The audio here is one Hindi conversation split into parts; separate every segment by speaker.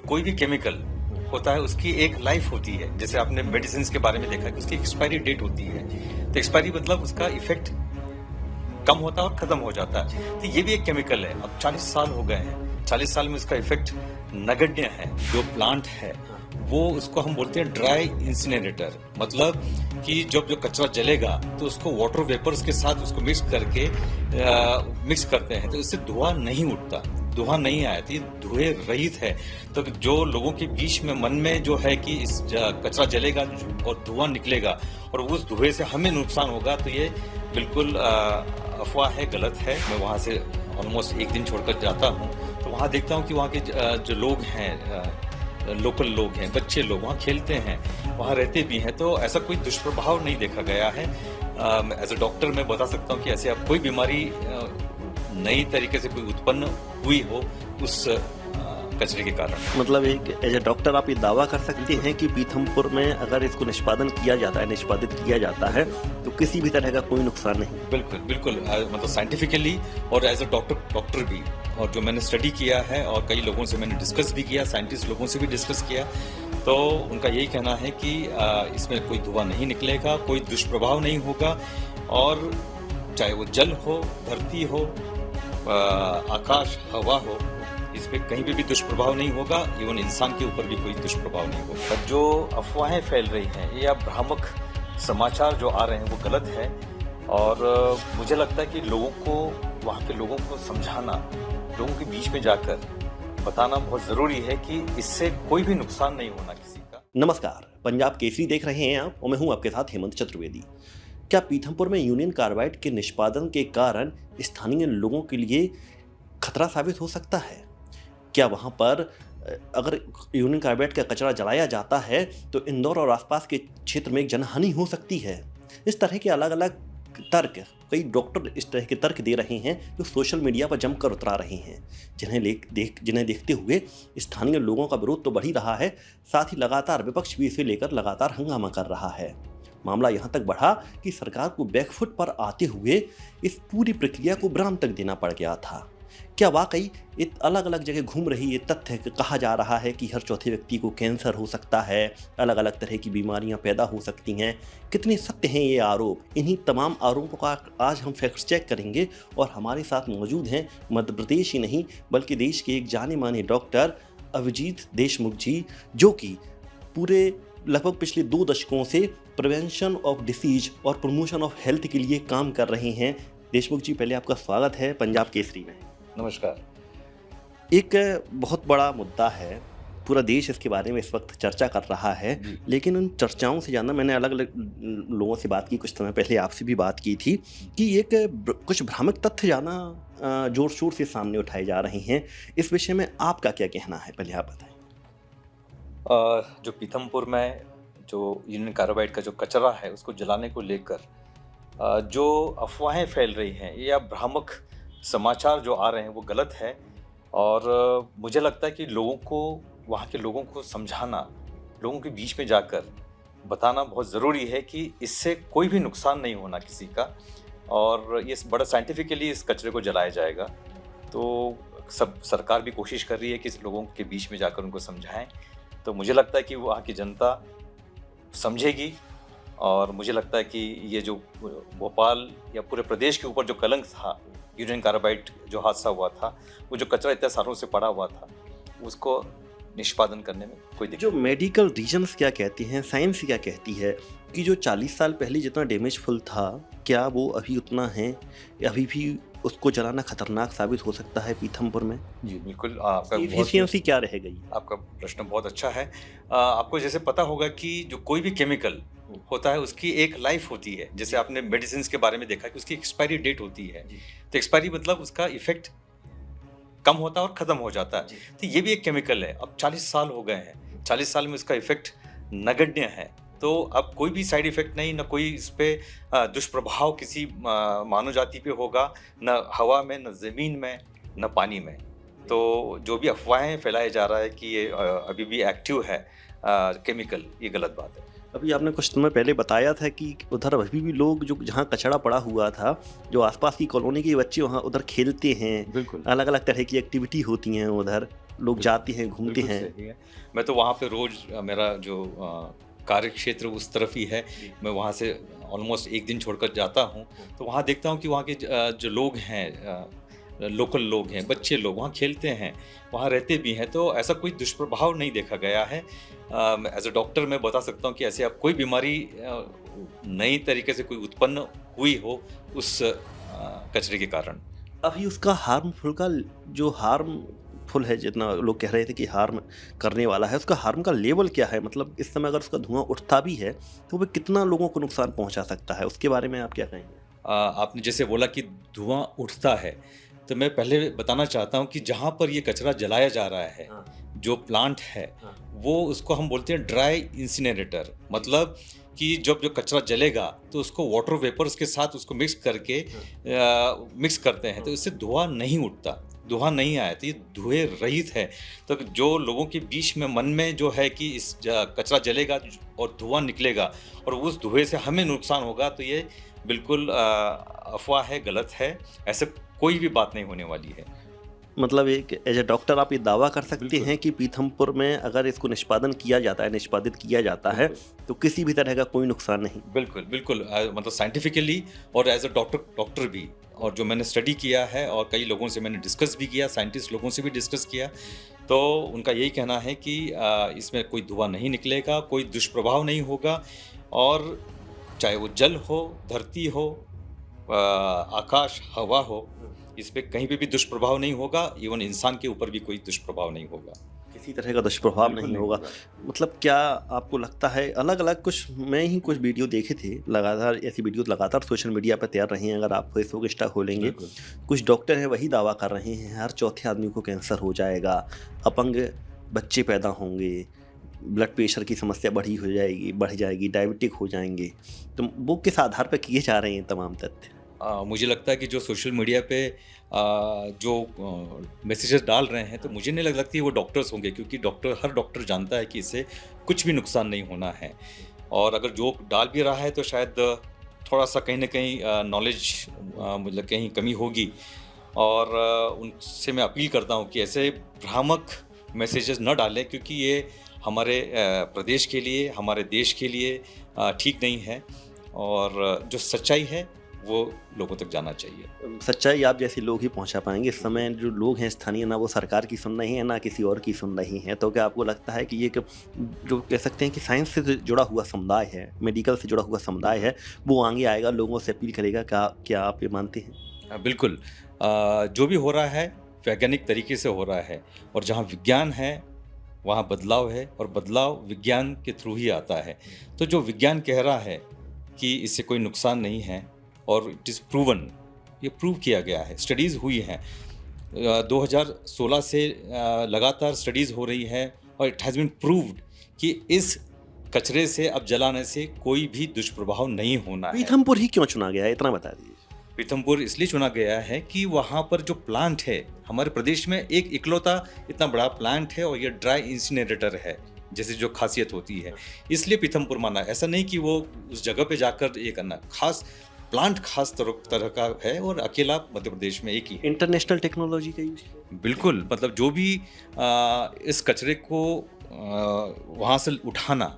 Speaker 1: कोई भी केमिकल होता है उसकी एक लाइफ होती है। जैसे आपने मेडिसिन के बारे में देखा कि उसकी एक्सपायरी डेट होती है, तो एक्सपायरी मतलब उसका इफेक्ट कम होता है और खत्म हो जाता है। तो ये भी एक केमिकल है। अब 40 साल हो गए हैं, 40 साल में उसका इफेक्ट नगण्य है। जो प्लांट है वो, उसको हम बोलते हैं ड्राई इंसिनरेटर, मतलब कि जब जो कचरा जलेगा तो उसको वाटर वेपर्स के साथ उसको मिक्स करते हैं, तो इससे धुआं नहीं उठता, धुआं नहीं आया, तो ये धुएं रहित है। तो जो लोगों के बीच में मन में जो है कि इस कचरा जलेगा और धुआं निकलेगा और उस धुएं से हमें नुकसान होगा, तो ये बिल्कुल अफवाह है, गलत है। मैं वहाँ से ऑलमोस्ट एक दिन छोड़कर जाता हूँ तो वहाँ देखता हूँ कि वहाँ के जो लोग हैं, लोकल लोग हैं, बच्चे लोग वहाँ खेलते हैं, वहाँ रहते भी हैं, तो ऐसा कोई दुष्प्रभाव नहीं देखा गया है। एज अ डॉक्टर मैं बता सकता हूँ कि ऐसे अब कोई बीमारी नई तरीके से कोई उत्पन्न हुई हो उस कचरे के कारण।
Speaker 2: मतलब एक एज ए डॉक्टर आप ये दावा कर सकते हैं कि पीथमपुर में अगर इसको निष्पादित किया जाता है तो किसी भी तरह का कोई नुकसान नहीं?
Speaker 1: बिल्कुल बिल्कुल, मतलब साइंटिफिकली और एज अ डॉक्टर भी, और जो मैंने स्टडी किया है और कई लोगों से मैंने डिस्कस भी किया, साइंटिस्ट लोगों से भी डिस्कस किया, तो उनका यही कहना है कि इसमें कोई धुआं नहीं निकलेगा, कोई दुष्प्रभाव नहीं होगा, और चाहे वो जल हो, धरती हो, आकाश, हवा हो, इसमें कहीं भी दुष्प्रभाव नहीं होगा। इवन इंसान के ऊपर भी कोई दुष्प्रभाव नहीं होगा। जो अफवाहें फैल रही हैं या भ्रामक समाचार जो आ रहे हैं वो गलत है, और मुझे लगता है कि लोगों को, वहाँ के लोगों को समझाना, लोगों के बीच में जाकर बताना बहुत जरूरी है कि इससे कोई भी नुकसान नहीं होना किसी का।
Speaker 2: नमस्कार, पंजाब केसरी देख रहे हैं आप और मैं हूं आपके साथ हेमंत चतुर्वेदी। क्या पीथमपुर में यूनियन कार्बाइड के निष्पादन के कारण स्थानीय लोगों के लिए खतरा साबित हो सकता है? क्या वहां पर अगर यूनियन कार्बाइड का कचरा जलाया जाता है तो इंदौर और आसपास के क्षेत्र में एक जनहानि हो सकती है? इस तरह के अलग अलग तर्क कई डॉक्टर इस तरह के तर्क दे रहे हैं जो सोशल मीडिया पर जमकर उतरा रहे हैं, जिन्हें देखते हुए स्थानीय लोगों का विरोध तो बढ़ ही रहा है, साथ ही लगातार विपक्ष भी इसे लेकर लगातार हंगामा कर रहा है। मामला यहाँ तक बढ़ा कि सरकार को बैकफुट पर आते हुए इस पूरी प्रक्रिया को विराम तक देना पड़ गया था। क्या वाकई अलग अलग जगह घूम रही ये तथ्य कहा जा रहा है कि हर चौथे व्यक्ति को कैंसर हो सकता है, अलग अलग तरह की बीमारियां पैदा हो सकती हैं, कितने सत्य हैं ये आरोप? इन्हीं तमाम आरोपों का आज हम फैक्ट चेक करेंगे और हमारे साथ मौजूद हैं मध्य प्रदेश ही नहीं बल्कि देश के एक जाने माने डॉक्टर अभिजीत देशमुख जी, जो कि पूरे लगभग पिछले 2 दशकों से प्रिवेंशन ऑफ डिसीज और प्रमोशन ऑफ हेल्थ के लिए काम कर रहे हैं। देशमुख जी, पहले आपका स्वागत है पंजाब केसरी में।
Speaker 1: नमस्कार।
Speaker 2: एक बहुत बड़ा मुद्दा है, पूरा देश इसके बारे में इस वक्त चर्चा कर रहा है, लेकिन उन चर्चाओं से ज़्यादा मैंने अलग अलग लोगों से बात की, कुछ समय पहले आपसे भी बात की थी कि एक कुछ भ्रामक तथ्य ज़्यादा जोर शोर से सामने उठाए जा रहे हैं। इस विषय में आपका क्या कहना है, पहले आप बताएं।
Speaker 1: जो पीथमपुर में जो यूनियन कार्बाइड का जो कचरा है उसको जलाने को लेकर जो अफवाहें फैल रही हैं या भ्रामक समाचार जो आ रहे हैं वो गलत है, और मुझे लगता है कि लोगों को, वहाँ के लोगों को समझाना, लोगों के बीच में जाकर बताना बहुत ज़रूरी है कि इससे कोई भी नुकसान नहीं होना किसी का, और ये बड़ा साइंटिफिकली इस कचरे को जलाया जाएगा। तो सब सरकार भी कोशिश कर रही है कि लोगों के बीच में जाकर उनको समझाएं, तो मुझे लगता है कि वहाँ की जनता समझेगी, और मुझे लगता है कि ये जो भोपाल या पूरे प्रदेश के ऊपर जो कलंक था, यूनियन कार्बाइड जो हादसा हुआ था, वो जो कचरा इतने सालों से पड़ा हुआ था, उसको निष्पादन करने में कोई दिक्कत।
Speaker 2: जो मेडिकल रीजन्स क्या कहती हैं, साइंस क्या कहती है कि जो 40 साल पहले जितना डैमेजफुल था, क्या वो अभी उतना है? अभी भी उसको जलाना खतरनाक साबित हो सकता है पीथमपुर में?
Speaker 1: जी बिल्कुल, आपका
Speaker 2: एफिशिएंसी क्या रह गई?
Speaker 1: आपका प्रश्न बहुत अच्छा है। आपको जैसे पता होगा कि जो कोई भी केमिकल होता है उसकी एक लाइफ होती है। जैसे आपने मेडिसिन के बारे में देखा कि उसकी एक्सपायरी डेट होती है, तो एक्सपायरी मतलब उसका इफेक्ट कम होता है और खत्म हो जाता है। तो ये भी एक केमिकल है। अब 40 साल हो गए हैं, 40 साल में उसका इफेक्ट नगण्य है, तो अब कोई भी साइड इफेक्ट नहीं, न कोई इस पे दुष्प्रभाव किसी मानव जाति पे होगा, न हवा में, न ज़मीन में, न पानी में। तो जो भी अफवाहें फैलाया जा रहा है कि ये अभी भी एक्टिव है केमिकल, ये गलत बात है।
Speaker 2: अभी आपने कुछ समय पहले बताया था कि उधर अभी भी लोग, जो जहाँ कचरा पड़ा हुआ था, जो आसपास की कॉलोनी के बच्चे वहाँ उधर खेलते हैं,
Speaker 1: बिल्कुल
Speaker 2: अलग अलग तरह की एक्टिविटी होती हैं उधर, लोग जाते हैं, घूमते
Speaker 1: बिल्कुल
Speaker 2: हैं।
Speaker 1: सही है। मैं तो वहाँ पे रोज़ मेरा जो कार्य क्षेत्र उस तरफ ही है। मैं वहाँ से ऑलमोस्ट 1 दिन छोड़कर जाता हूँ, तो वहाँ देखता हूँ कि वहाँ के जो लोग हैं, लोकल लोग हैं, बच्चे लोग वहाँ खेलते हैं, वहाँ रहते भी हैं, तो ऐसा कोई दुष्प्रभाव नहीं देखा गया है। एज़ अ डॉक्टर मैं बता सकता हूँ कि ऐसी अब कोई बीमारी नई तरीके से कोई उत्पन्न हुई हो उस कचरे के कारण।
Speaker 2: अभी उसका हार्मफुल है, जितना लोग कह रहे थे कि हार्म करने वाला है, उसका हार्म का लेवल क्या है? मतलब इस समय अगर उसका धुआँ उठता भी है, तो वो कितना लोगों को नुकसान पहुँचा सकता है? उसके बारे में आप क्या कहेंगे?
Speaker 1: आपने जैसे बोला कि धुआं उठता है, तो मैं पहले बताना चाहता हूँ कि जहाँ पर ये कचरा जलाया जा रहा है,
Speaker 2: हाँ,
Speaker 1: जो प्लांट है,
Speaker 2: हाँ।
Speaker 1: वो उसको हम बोलते हैं ड्राई इंसिनरेटर। मतलब कि जब जो कचरा जलेगा, तो उसको वाटर वेपर्स के साथ उसको मिक्स करके मिक्स करते हैं, तो इससे धुआं नहीं उठता, धुआं नहीं आया, तो ये धुएँ रहित है। तो जो लोगों के बीच में मन में जो है कि इस कचरा जलेगा और धुआं निकलेगा और उस धुएँ से हमें नुकसान होगा, तो ये बिल्कुल अफ़वाह है, गलत है। ऐसे कोई भी बात नहीं होने वाली है।
Speaker 2: मतलब एक एज ए डॉक्टर आप ये दावा कर सकते
Speaker 1: बिल्कुल।
Speaker 2: हैं कि पीथमपुर में अगर इसको निष्पादित किया जाता है, तो किसी भी तरह का कोई नुकसान नहीं।
Speaker 1: बिल्कुल, बिल्कुल मतलब साइंटिफिकली और एज़ अ डॉक्टर भी, और जो मैंने स्टडी किया है और कई लोगों से मैंने डिस्कस भी किया, साइंटिस्ट लोगों से भी डिस्कस किया, तो उनका यही कहना है कि इसमें कोई धुआँ नहीं निकलेगा, कोई दुष्प्रभाव नहीं होगा, और चाहे वो जल हो, धरती हो, आकाश, हवा हो, इस पे कहीं पे भी दुष्प्रभाव नहीं होगा, इवन इंसान के ऊपर भी कोई दुष्प्रभाव नहीं होगा।
Speaker 2: किसी तरह का दुष्प्रभाव
Speaker 1: बिल्कुल
Speaker 2: नहीं
Speaker 1: नहीं
Speaker 2: होगा।
Speaker 1: होगा।
Speaker 2: मतलब क्या आपको लगता है, अलग-अलग कुछ वीडियो देखे थे, लगातार ऐसी वीडियो लगातार सोशल मीडिया पर तैयार रही हैं, अगर आप फेसबुक, इंस्टा खोलेंगे,
Speaker 1: बिल्कुल।
Speaker 2: कुछ डॉक्टर हैं वही दावा कर रहे हैं, हर चौथे आदमी को कैंसर हो जाएगा, अपंग बच्चे पैदा होंगे, ब्लड प्रेशर की समस्या बढ़ जाएगी, डायबिटिक हो जाएँगे। तो वो किस आधार पे किए जा रहे हैं तमाम तथ्य?
Speaker 1: मुझे लगता है कि जो सोशल मीडिया पे जो मैसेजेस डाल रहे हैं, तो मुझे नहीं लगती वो डॉक्टर्स होंगे, क्योंकि हर डॉक्टर जानता है कि इससे कुछ भी नुकसान नहीं होना है। और अगर जो डाल भी रहा है, तो शायद थोड़ा-सा कहीं न कहीं नॉलेज मतलब कहीं कमी होगी, और उनसे मैं अपील करता हूँ कि ऐसे भ्रामक मैसेजेस न डालें, क्योंकि ये हमारे प्रदेश के लिए, हमारे देश के लिए ठीक नहीं है, और जो सच्चाई है, वो लोगों तक जाना चाहिए।
Speaker 2: सच्चाई आप जैसे लोग ही पहुंचा पाएंगे। इस समय जो लोग हैं स्थानीय, ना वो सरकार की सुन रहे हैं, ना किसी और की सुन रही हैं। तो क्या आपको लगता है कि ये जो कह सकते हैं कि साइंस से जुड़ा हुआ समुदाय है, मेडिकल से जुड़ा हुआ समुदाय है, वो आगे आएगा, लोगों से अपील करेगा? क्या आप ये मानते हैं?
Speaker 1: बिल्कुल। जो भी हो रहा है, वैज्ञानिक तरीके से हो रहा है, और जहाँ विज्ञान है, वहाँ बदलाव है, और बदलाव विज्ञान के थ्रू ही आता है। तो जो विज्ञान कह रहा है कि इससे कोई नुकसान नहीं है, और इट इज़ प्रूवन, ये प्रूव किया गया है, स्टडीज़ हुई हैं। 2016 से लगातार स्टडीज़ हो रही है, और इट हैज़ बीन प्रूव्ड कि इस कचरे से, अब जलाने से कोई भी दुष्प्रभाव नहीं होना है।
Speaker 2: पीथमपुर ही क्यों चुना गया है, इतना बता दीजिए।
Speaker 1: पीथमपुर इसलिए चुना गया है कि वहाँ पर जो प्लांट है, हमारे प्रदेश में एक इकलौता इतना बड़ा प्लांट है, और ये ड्राई इंसिनरेटर है, जैसे जो खासियत होती है, इसलिए पीथमपुर माना। ऐसा नहीं कि वो उस जगह पे जाकर ये करना, खास प्लांट खास तरह का है, और अकेला मध्य प्रदेश में एक ही है।
Speaker 2: इंटरनेशनल टेक्नोलॉजी का यूज किया।
Speaker 1: बिल्कुल, मतलब जो भी इस कचरे को वहाँ से उठाना,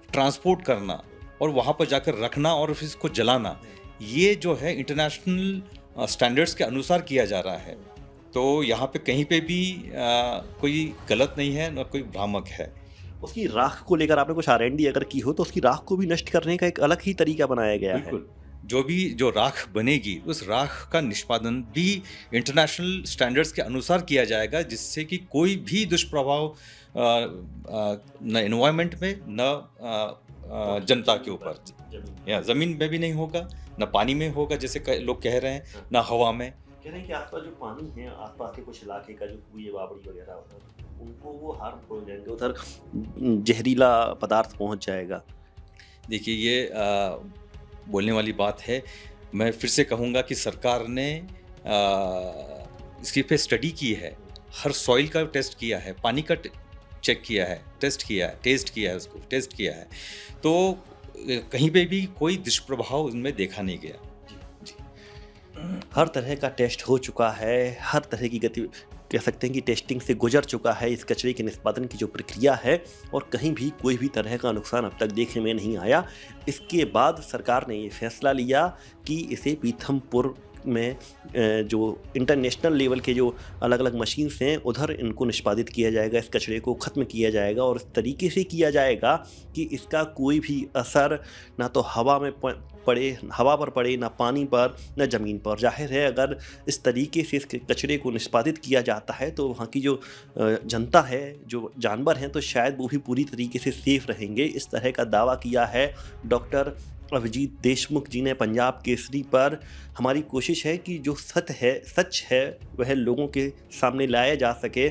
Speaker 1: ट्रांसपोर्ट करना, और वहाँ पर जाकर रखना, और फिर इसको जलाना, ये जो है इंटरनेशनल स्टैंडर्ड्स के अनुसार किया जा रहा है। तो यहाँ पे कहीं पे भी कोई गलत नहीं है, ना कोई भ्रामक है।
Speaker 2: उसकी राख को लेकर आपने कुछ R&D अगर की हो, तो उसकी राख को भी नष्ट करने का एक अलग ही तरीका बनाया गया है।
Speaker 1: जो राख बनेगी, उस राख का निष्पादन भी इंटरनेशनल स्टैंडर्ड्स के अनुसार किया जाएगा, जिससे कि कोई भी दुष्प्रभाव न एनवायरनमेंट में, न जनता के ऊपर, या ज़मीन में भी नहीं होगा, न पानी में होगा जैसे लोग कह रहे हैं, न हवा में।
Speaker 2: कह रहे हैं कि आसपास जो पानी है, आसपास के कुछ इलाके का जो कुएं बावड़ी वगैरह होता है, उनको वो हार्मफुल हो जाएंगे, उधर जहरीला पदार्थ पहुंच जाएगा।
Speaker 1: देखिए, ये बोलने वाली बात है। मैं फिर से कहूँगा कि सरकार ने इसकी पे स्टडी की है, हर सॉइल का टेस्ट किया है, पानी का चेक किया है, टेस्ट किया है, तो कहीं पे भी कोई दुष्प्रभाव उनमें देखा नहीं गया।
Speaker 2: हर तरह का टेस्ट हो चुका है, हर तरह की कह सकते हैं कि टेस्टिंग से गुजर चुका है इस कचरे के निष्पादन की जो प्रक्रिया है, और कहीं भी कोई भी तरह का नुकसान अब तक देखने में नहीं आया। इसके बाद सरकार ने ये फैसला लिया कि इसे पीथमपुर में जो इंटरनेशनल लेवल के जो अलग अलग मशीन्स हैं उधर इनको निष्पादित किया जाएगा, इस कचरे को ख़त्म किया जाएगा, और इस तरीके से किया जाएगा कि इसका कोई भी असर ना तो हवा पर पड़े, ना पानी पर, ना ज़मीन पर। जाहिर है अगर इस तरीके से इस कचरे को निष्पादित किया जाता है तो वहाँ की जो जनता है, जो जानवर हैं, तो शायद वो भी पूरी तरीके से सेफ रहेंगे। इस तरह का दावा किया है डॉक्टर अभिजीत देशमुख जी ने पंजाब केसरी पर। हमारी कोशिश है कि जो सच है वह लोगों के सामने लाया जा सके,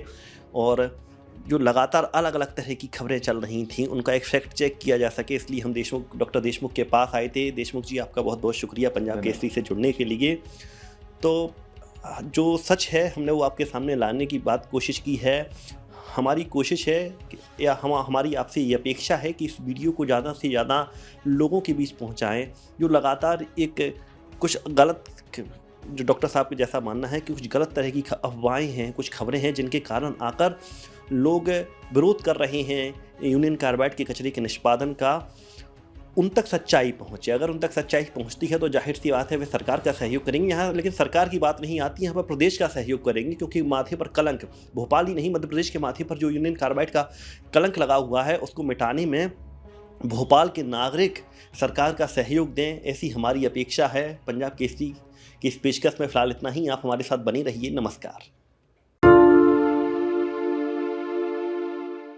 Speaker 2: और जो लगातार अलग अलग तरह की खबरें चल रही थीं उनका एक फैक्ट चेक किया जा सके, इसलिए हम डॉक्टर देशमुख के पास आए थे। देशमुख जी, आपका बहुत बहुत शुक्रिया पंजाब केसरी से जुड़ने के लिए। तो जो सच है हमने वो आपके सामने लाने की कोशिश की है। हमारी कोशिश है या हमारी आपसे ये अपेक्षा है कि इस वीडियो को ज़्यादा से ज़्यादा लोगों के बीच पहुंचाएं, जो लगातार कुछ गलत, जो डॉक्टर साहब का जैसा मानना है कि कुछ गलत तरह की अफवाहें हैं, कुछ खबरें हैं जिनके कारण आकर लोग विरोध कर रहे हैं यूनियन कार्बाइड के कचरे के निष्पादन का, उन तक सच्चाई पहुँचे। अगर उन तक सच्चाई पहुँचती है तो जाहिर सी बात है वे सरकार का सहयोग करेंगे। यहाँ लेकिन सरकार की बात नहीं आती, यहाँ पर प्रदेश का सहयोग करेंगे, क्योंकि माथे पर कलंक, भोपाल ही नहीं मध्य प्रदेश के माथे पर जो यूनियन कार्बाइड का कलंक लगा हुआ है उसको मिटाने में भोपाल के नागरिक सरकार का सहयोग दें, ऐसी हमारी अपेक्षा है। पंजाब केसरी की इस पेशकश में फ़िलहाल इतना ही। आप हमारे साथ बने रहिए। नमस्कार।